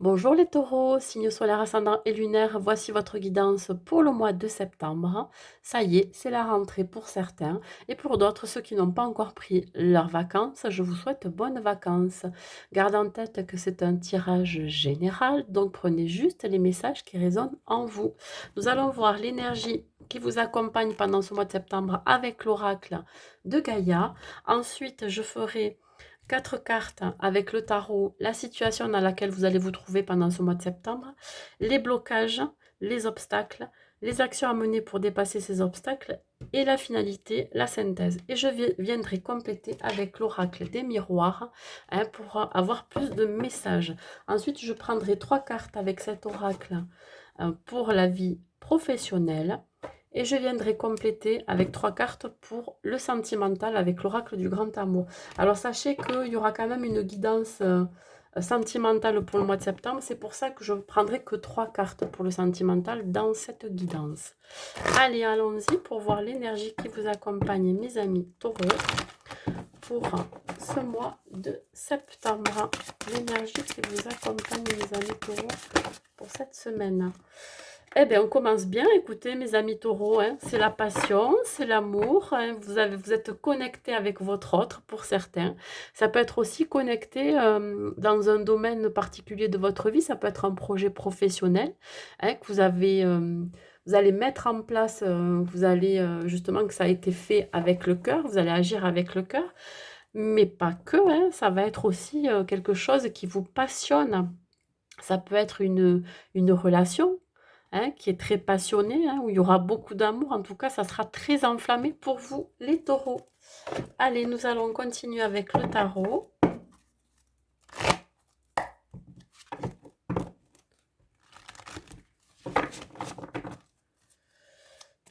Bonjour les taureaux, signe solaire ascendant et lunaire, voici votre guidance pour le mois de septembre. Ça y est, c'est la rentrée pour certains et pour d'autres, ceux qui n'ont pas encore pris leurs vacances, je vous souhaite bonnes vacances. Gardez en tête que c'est un tirage général, donc prenez juste les messages qui résonnent en vous. Nous allons voir l'énergie qui vous accompagne pendant ce mois de septembre avec l'oracle de Gaïa. Ensuite, je ferai 4 cartes avec le tarot, la situation dans laquelle vous allez vous trouver pendant ce mois de septembre, les blocages, les obstacles, les actions à mener pour dépasser ces obstacles et la finalité, la synthèse. Et je viendrai compléter avec l'oracle des miroirs pour avoir plus de messages. Ensuite, je prendrai 3 cartes avec cet oracle pour la vie professionnelle. Et je viendrai compléter avec 3 cartes pour le sentimental avec l'oracle du grand amour. Alors sachez qu'il y aura quand même une guidance sentimentale pour le mois de septembre. C'est pour ça que je ne prendrai que 3 cartes pour le sentimental dans cette guidance. Allez, allons-y pour voir l'énergie qui vous accompagne, mes amis taureaux, pour ce mois de septembre. L'énergie qui vous accompagne, mes amis taureaux, pour cette semaine. Eh bien, on commence bien. Écoutez, mes amis taureaux, hein, c'est la passion, c'est l'amour. Hein, vous êtes connecté avec votre autre pour certains. Ça peut être aussi connecté dans un domaine particulier de votre vie. Ça peut être un projet professionnel hein, que vous allez mettre en place. Vous allez justement que ça a été fait avec le cœur. Vous allez agir avec le cœur. Mais pas que. Hein, ça va être aussi quelque chose qui vous passionne. Ça peut être une relation hein, qui est très passionnée, hein, où il y aura beaucoup d'amour. En tout cas, ça sera très enflammé pour vous, les taureaux. Allez, nous allons continuer avec le tarot.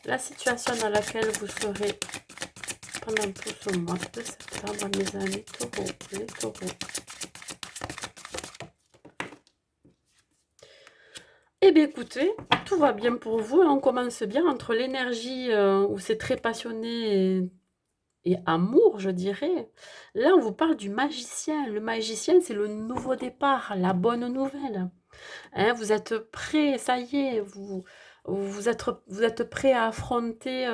La situation dans laquelle vous serez pendant tout ce mois de septembre, mes amis taureaux, les taureaux. Eh bien, écoutez, tout va bien pour vous. On commence bien entre l'énergie où c'est très passionné et amour, je dirais. Là, on vous parle du magicien. Le magicien, c'est le nouveau départ, la bonne nouvelle. Hein, vous êtes prêt, ça y est, vous êtes prêt à affronter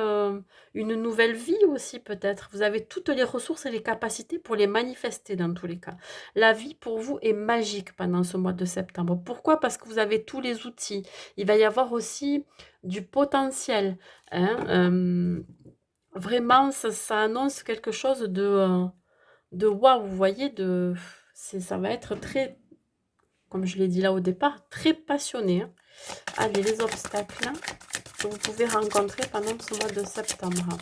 une nouvelle vie aussi peut-être. Vous avez toutes les ressources et les capacités pour les manifester dans tous les cas. La vie pour vous est magique pendant ce mois de septembre. Pourquoi? Parce que vous avez tous les outils. Il va y avoir aussi du potentiel. Hein, vraiment, ça annonce quelque chose de waouh, vous voyez, ça va être très, comme je l'ai dit là au départ, très passionné. Hein. Allez, les obstacles que vous pouvez rencontrer pendant ce mois de septembre.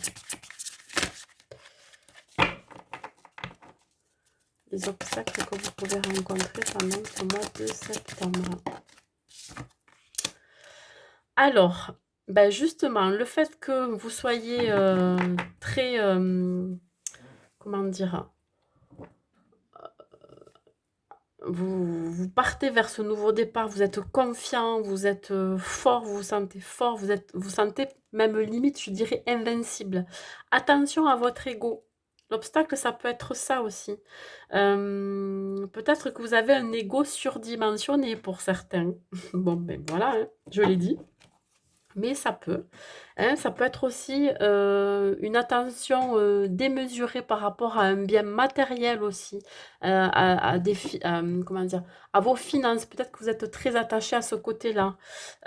Les obstacles que vous pouvez rencontrer pendant ce mois de septembre. Alors, ben justement, le fait que vous soyez très, comment dire, vous partez vers ce nouveau départ, vous êtes confiant, vous êtes fort, vous vous sentez fort, vous sentez même limite, je dirais, invincible. Attention à votre ego. L'obstacle, ça peut être ça aussi. Peut-être que vous avez un ego surdimensionné pour certains. Bon, ben voilà, hein, je l'ai dit. Mais ça peut. Hein, ça peut être aussi une attention démesurée par rapport à un bien matériel aussi, à des comment dire, à vos finances. Peut-être que vous êtes très attaché à ce côté-là.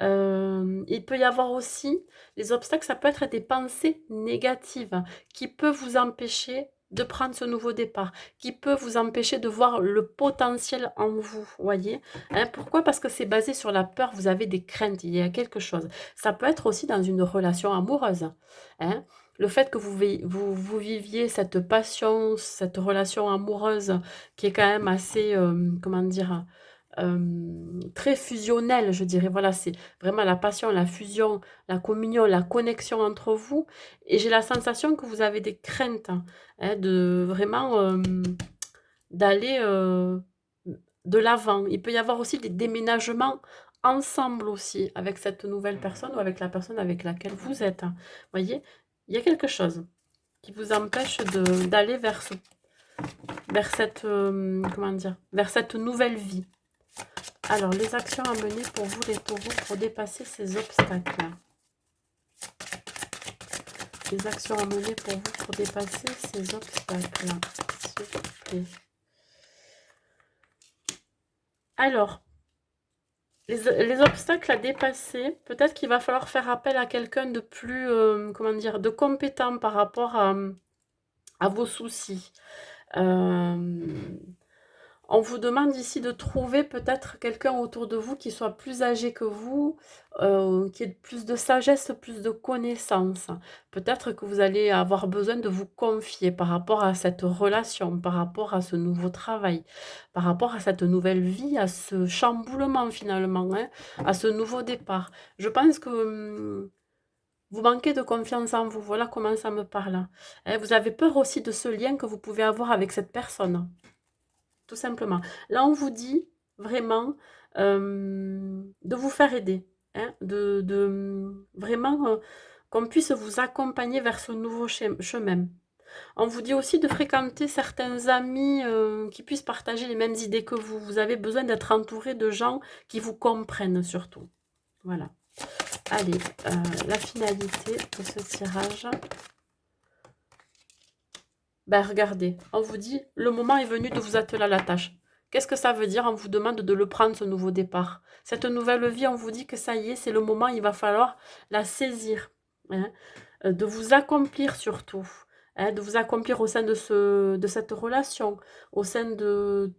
Il peut y avoir aussi, les obstacles, ça peut être des pensées négatives qui peuvent vous empêcher de prendre ce nouveau départ, qui peut vous empêcher de voir le potentiel en vous, voyez. Hein, pourquoi? Parce que c'est basé sur la peur, vous avez des craintes, il y a quelque chose. Ça peut être aussi dans une relation amoureuse. Hein. Le fait que vous viviez cette passion, cette relation amoureuse qui est quand même assez, comment dire, très fusionnelle, je dirais. Voilà, c'est vraiment la passion, la fusion, la communion, la connexion entre vous. Et j'ai la sensation que vous avez des craintes hein, de vraiment d'aller de l'avant. Il peut y avoir aussi des déménagements ensemble aussi avec cette nouvelle personne ou avec la personne avec laquelle vous êtes. Vous voyez, il y a quelque chose qui vous empêche d'aller vers cette comment dire, vers cette nouvelle vie. Alors, les actions à mener pour vous, les taureaux, pour dépasser ces obstacles. Les actions à mener pour vous, pour dépasser ces obstacles. S'il vous plaît. Alors, les obstacles à dépasser, peut-être qu'il va falloir faire appel à quelqu'un de plus, comment dire, de compétent par rapport à vos soucis. On vous demande ici de trouver peut-être quelqu'un autour de vous qui soit plus âgé que vous, qui ait plus de sagesse, plus de connaissances. Peut-être que vous allez avoir besoin de vous confier par rapport à cette relation, par rapport à ce nouveau travail, par rapport à cette nouvelle vie, à ce chamboulement finalement, hein, à ce nouveau départ. Je pense que vous manquez de confiance en vous. Voilà comment ça me parle. Hein. Vous avez peur aussi de ce lien que vous pouvez avoir avec cette personne. Tout simplement. Là, on vous dit vraiment de vous faire aider, hein, vraiment qu'on puisse vous accompagner vers ce nouveau chemin. On vous dit aussi de fréquenter certains amis qui puissent partager les mêmes idées que vous. Vous avez besoin d'être entouré de gens qui vous comprennent surtout. Voilà. Allez, la finalité de ce tirage. Ben regardez, on vous dit, le moment est venu de vous atteler à la tâche. Qu'est-ce que ça veut dire? On vous demande de le prendre, ce nouveau départ. Cette nouvelle vie, on vous dit que ça y est, c'est le moment, il va falloir la saisir. Hein, de vous accomplir surtout. Hein, de vous accomplir au sein de cette relation, au sein de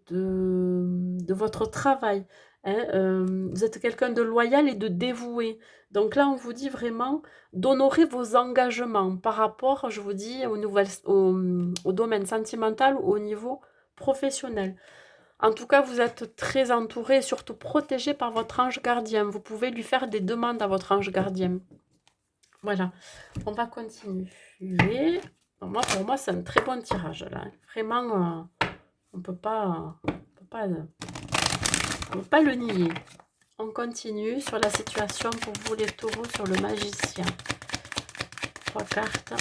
votre travail. Hein, vous êtes quelqu'un de loyal et de dévoué. Donc là, on vous dit vraiment d'honorer vos engagements par rapport, je vous dis, au domaine sentimental ou au niveau professionnel. En tout cas, vous êtes très entouré et surtout protégé par votre ange gardien. Vous pouvez lui faire des demandes à votre ange gardien. Voilà, on va continuer. Bon, pour moi, c'est un très bon tirage là. Vraiment, on peut pas, on peut pas le nier. On continue sur la situation pour vous les taureaux sur le magicien. 3 cartes.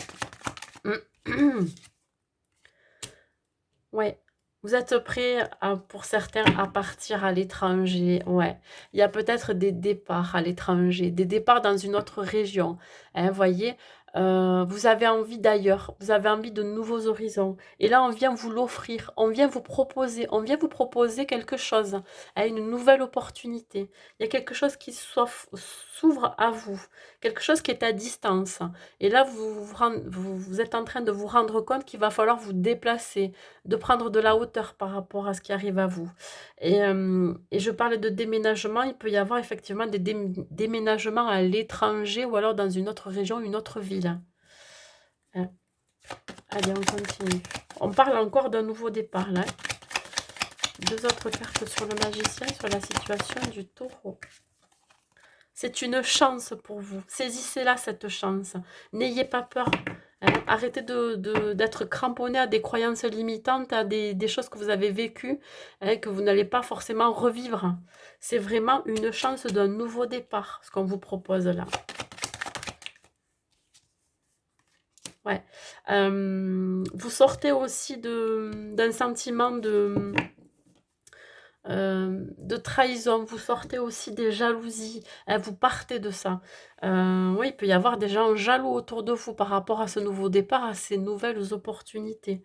Ouais. Vous êtes prêts, pour certains, à partir à l'étranger. Ouais. Il y a peut-être des départs à l'étranger, des départs dans une autre région. Hein, voyez, vous avez envie d'ailleurs, vous avez envie de nouveaux horizons. Et là, on vient vous l'offrir, on vient vous proposer quelque chose, hein, une nouvelle opportunité. Il y a quelque chose qui s'ouvre à vous, quelque chose qui est à distance. Et là, vous êtes en train de vous rendre compte qu'il va falloir vous déplacer, de prendre de la hauteur par rapport à ce qui arrive à vous. Et je parlais de déménagement, il peut y avoir effectivement des déménagements à l'étranger ou alors dans une autre région, une autre ville. Hein. Allez, on continue. On parle encore d'un nouveau départ là. 2 autres cartes sur le magicien, sur la situation du taureau. C'est une chance pour vous. Saisissez-la, cette chance. N'ayez pas peur. Hein. Arrêtez d'être cramponné à des croyances limitantes, à des choses que vous avez vécues, hein, que vous n'allez pas forcément revivre. C'est vraiment une chance d'un nouveau départ, ce qu'on vous propose là. Ouais. Vous sortez aussi d'un sentiment de trahison, vous sortez aussi des jalousies, hein, vous partez de ça. Oui, il peut y avoir des gens jaloux autour de vous par rapport à ce nouveau départ, à ces nouvelles opportunités.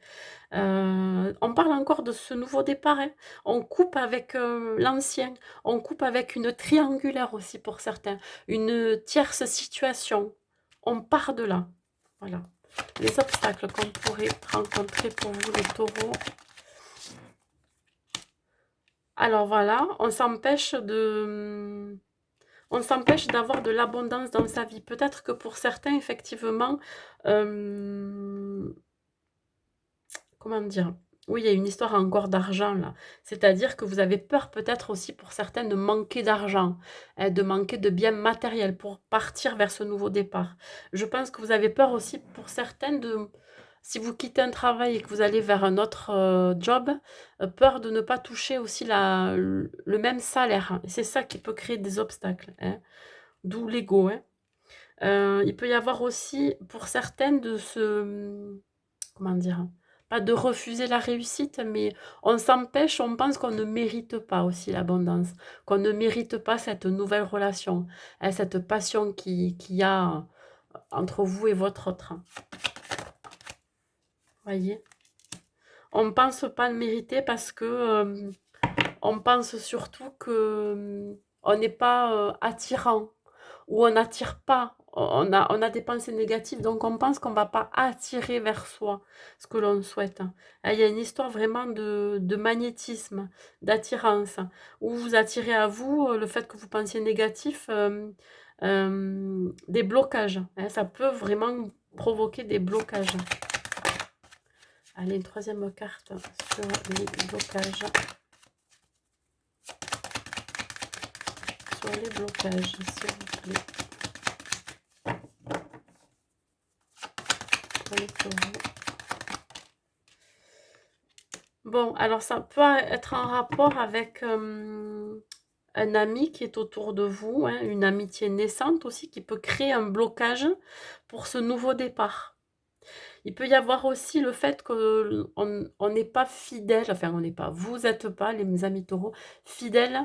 On parle encore de ce nouveau départ, hein. On coupe avec l'ancien, on coupe avec une triangulaire aussi pour certains, une tierce situation. On part de là. Voilà. Les obstacles qu'on pourrait rencontrer pour vous, les taureaux. Alors voilà, on s'empêche d'avoir de l'abondance dans sa vie. Peut-être que pour certains, effectivement, comment dire? Oui, il y a une histoire encore d'argent là. C'est-à-dire que vous avez peur peut-être aussi pour certains de manquer d'argent, hein, de manquer de biens matériels pour partir vers ce nouveau départ. Je pense que vous avez peur aussi pour certains de, si vous quittez un travail et que vous allez vers un autre job, peur de ne pas toucher aussi le même salaire. Et c'est ça qui peut créer des obstacles, hein, d'où l'ego. Hein. Il peut y avoir aussi pour certaines de se, comment dire? pas de refuser la réussite, mais on s'empêche, on pense qu'on ne mérite pas aussi l'abondance, qu'on ne mérite pas cette nouvelle relation, hein, cette passion qu'il y a entre vous et votre autre. Voyez? On ne pense pas le mériter parce que on pense surtout que on n'est pas attirant ou on n'attire pas. On a des pensées négatives, donc on pense qu'on ne va pas attirer vers soi ce que l'on souhaite. Il y a une histoire vraiment de magnétisme, d'attirance, où vous attirez à vous le fait que vous pensiez négatif, des blocages. Hein, ça peut vraiment provoquer des blocages. Allez, une troisième carte sur les blocages. Sur les blocages, s'il vous plaît. Pour les taureaux. Bon, alors ça peut être en rapport avec un ami qui est autour de vous, hein, une amitié naissante aussi, qui peut créer un blocage pour ce nouveau départ. Il peut y avoir aussi le fait qu'on n'est pas fidèle, enfin on n'est pas, vous n'êtes pas, les amis taureaux, fidèles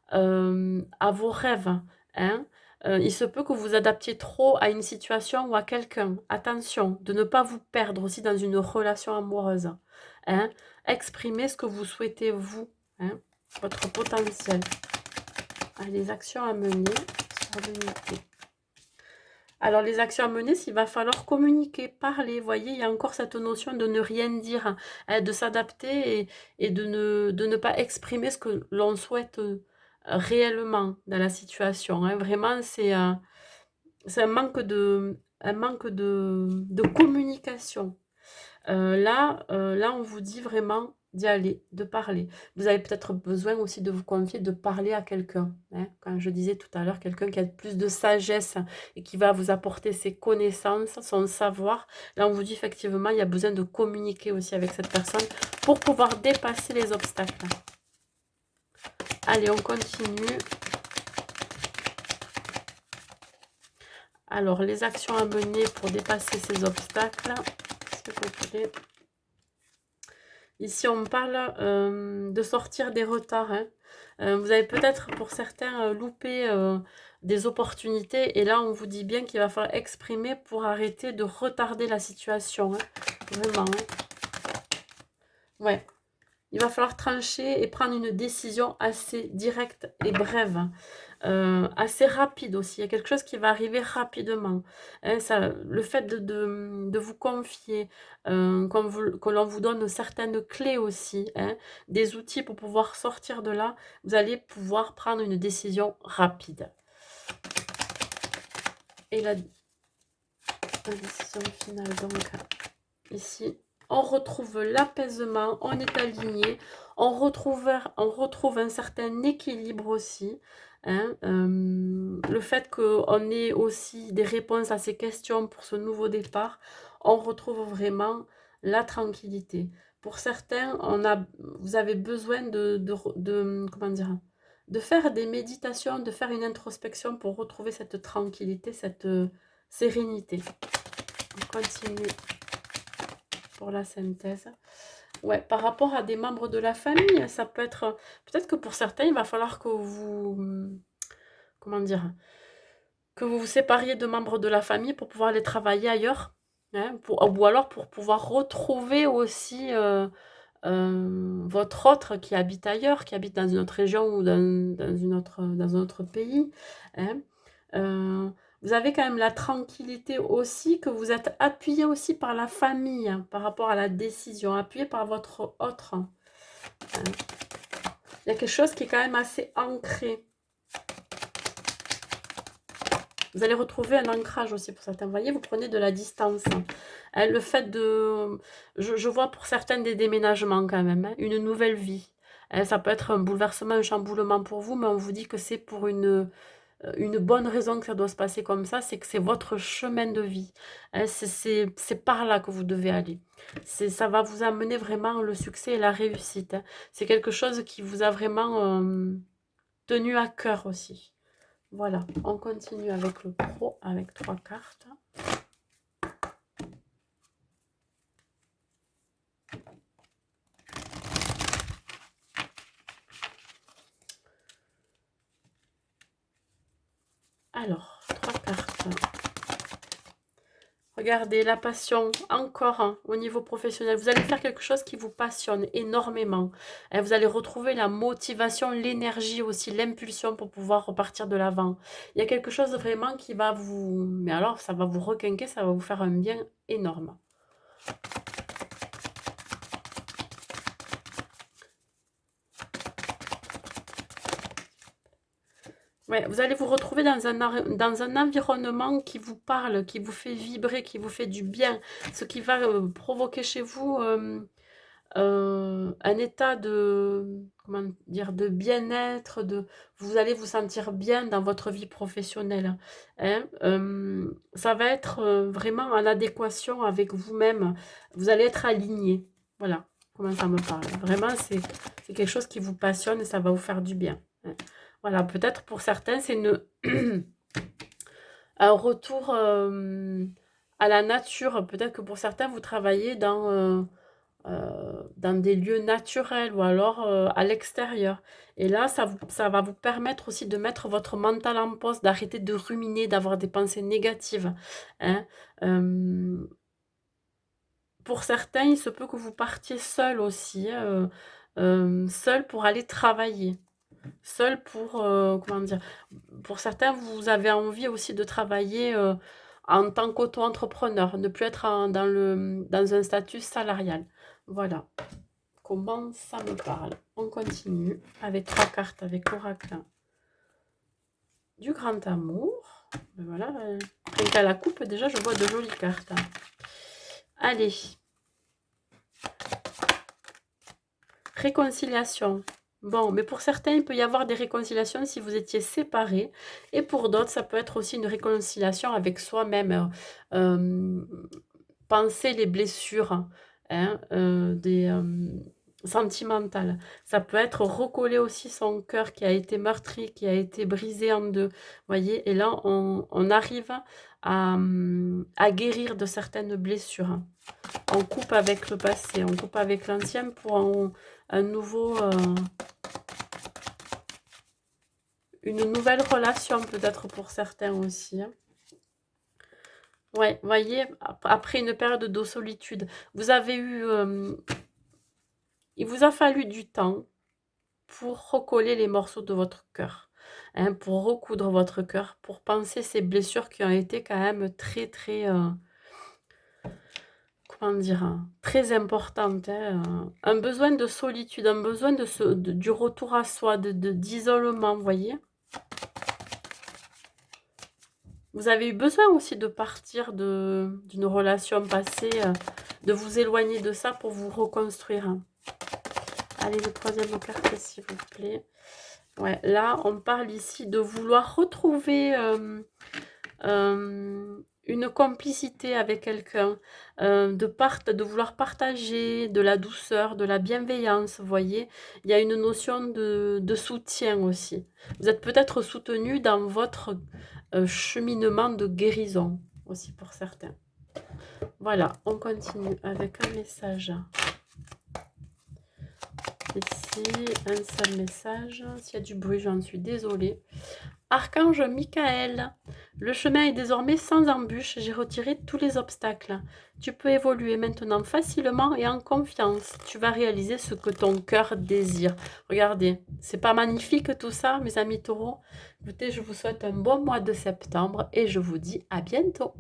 à vos rêves. Hein. Il se peut que vous adaptiez trop à une situation ou à quelqu'un. Attention, de ne pas vous perdre aussi dans une relation amoureuse. Hein. Exprimez ce que vous souhaitez vous, hein, votre potentiel. Les actions à mener sur l'unité. Alors, les actions à mener, il va falloir communiquer, parler. Vous voyez, il y a encore cette notion de ne rien dire, hein, de s'adapter et de ne pas exprimer ce que l'on souhaite réellement dans la situation. Hein. Vraiment, c'est un manque de communication. Là, on vous dit vraiment d'y aller, de parler. Vous avez peut-être besoin aussi de vous confier, de parler à quelqu'un. Hein. Quand je disais tout à l'heure, quelqu'un qui a plus de sagesse et qui va vous apporter ses connaissances, son savoir. Là, on vous dit effectivement, il y a besoin de communiquer aussi avec cette personne pour pouvoir dépasser les obstacles. Allez, on continue. Alors, les actions à mener pour dépasser ces obstacles, s'il vous plaît. Ici, on me parle de sortir des retards. Hein. Vous avez peut-être, pour certains, loupé des opportunités. Et là, on vous dit bien qu'il va falloir exprimer pour arrêter de retarder la situation. Hein. Vraiment. Hein. Ouais. Il va falloir trancher et prendre une décision assez directe et brève. Assez rapide aussi. Il y a quelque chose qui va arriver rapidement. Hein, le fait de vous confier, que l'on vous donne certaines clés aussi, hein, des outils pour pouvoir sortir de là, vous allez pouvoir prendre une décision rapide. Et la décision finale, donc, ici, on retrouve l'apaisement, on est aligné, on retrouve un certain équilibre aussi. Hein, le fait qu'on ait aussi des réponses à ces questions pour ce nouveau départ, on retrouve vraiment la tranquillité. Pour certains, vous avez besoin comment dire, de faire des méditations, de faire une introspection pour retrouver cette tranquillité, cette sérénité. On continue pour la synthèse. Ouais, par rapport à des membres de la famille, ça peut être... Peut-être que pour certains, il va falloir que vous... Comment dire? Que vous vous sépariez de membres de la famille pour pouvoir aller travailler ailleurs. Hein, ou alors pour pouvoir retrouver aussi votre autre qui habite ailleurs, qui habite dans une autre région ou dans un autre pays. Hein. Vous avez quand même la tranquillité aussi que vous êtes appuyé aussi par la famille, hein, par rapport à la décision, appuyé par votre autre. Hein. Il y a quelque chose qui est quand même assez ancré. Vous allez retrouver un ancrage aussi pour certains. Vous voyez, vous prenez de la distance. Hein, le fait de... Je vois pour certains des déménagements quand même, hein, une nouvelle vie. Hein, ça peut être un bouleversement, un chamboulement pour vous, mais on vous dit que c'est pour une bonne raison que ça doit se passer comme ça, c'est que c'est votre chemin de vie. Hein, c'est par là que vous devez aller. Ça va vous amener vraiment le succès et la réussite. Hein. C'est quelque chose qui vous a vraiment tenu à cœur aussi. Voilà, on continue avec le pro, avec 3 cartes. Alors, 3 cartes. Regardez, la passion, encore hein, au niveau professionnel. Vous allez faire quelque chose qui vous passionne énormément. Et vous allez retrouver la motivation, l'énergie aussi, l'impulsion pour pouvoir repartir de l'avant. Il y a quelque chose vraiment qui va vous... Mais alors, ça va vous requinquer, ça va vous faire un bien énorme. Ouais, vous allez vous retrouver dans un environnement qui vous parle, qui vous fait vibrer, qui vous fait du bien. Ce qui va provoquer chez vous un état de, comment dire, de bien-être, vous allez vous sentir bien dans votre vie professionnelle. Hein. Ça va être vraiment en adéquation avec vous-même. Vous allez être aligné. Voilà comment ça me parle. Vraiment, c'est quelque chose qui vous passionne et ça va vous faire du bien. Hein. Voilà, peut-être pour certains, c'est un retour à la nature. Peut-être que pour certains, vous travaillez dans des lieux naturels ou alors à l'extérieur. Et là, ça va vous permettre aussi de mettre votre mental en pause, d'arrêter de ruminer, d'avoir des pensées négatives. Hein. Euh, pour certains, il se peut que vous partiez seul aussi, hein, seul pour aller travailler. Seul pour, comment dire? Pour certains, vous avez envie aussi de travailler, en tant qu'auto-entrepreneur, ne plus être dans un statut salarial. Voilà, comment ça me parle. On continue avec 3 cartes avec l'oracle du grand amour. Ben voilà, rien qu'à la coupe, déjà, je vois de jolies cartes. Allez. Réconciliation. Bon, mais pour certains, il peut y avoir des réconciliations si vous étiez séparés. Et pour d'autres, ça peut être aussi une réconciliation avec soi-même. Euh, penser les blessures hein, sentimentales. Ça peut être recoller aussi son cœur qui a été meurtri, qui a été brisé en deux. Voyez, et là, on arrive à guérir de certaines blessures. On coupe avec le passé, on coupe avec l'ancien pour un nouveau, une nouvelle relation peut-être pour certains aussi. Hein. Ouais, voyez, après une période de solitude, vous avez eu, il vous a fallu du temps pour recoller les morceaux de votre cœur, hein, pour recoudre votre cœur, pour penser ces blessures qui ont été quand même très, très, comment dire, hein, très importante. Hein, un besoin de solitude, un besoin du retour à soi, d'isolement, vous voyez. Vous avez eu besoin aussi de partir d'une relation passée, de vous éloigner de ça pour vous reconstruire. Hein. Allez, le troisième carte, s'il vous plaît. Ouais, là, on parle ici de vouloir retrouver une complicité avec quelqu'un, de vouloir partager de la douceur, de la bienveillance, vous voyez. Il y a une notion de soutien aussi. Vous êtes peut-être soutenu dans votre cheminement de guérison aussi pour certains. Voilà, on continue avec un message. Ici, un seul message. S'il y a du bruit, j'en suis désolée. Archange Michael, le chemin est désormais sans embûche, j'ai retiré tous les obstacles. Tu peux évoluer maintenant facilement et en confiance. Tu vas réaliser ce que ton cœur désire. Regardez, c'est pas magnifique tout ça, mes amis taureaux? Écoutez, je vous souhaite un bon mois de septembre et je vous dis à bientôt.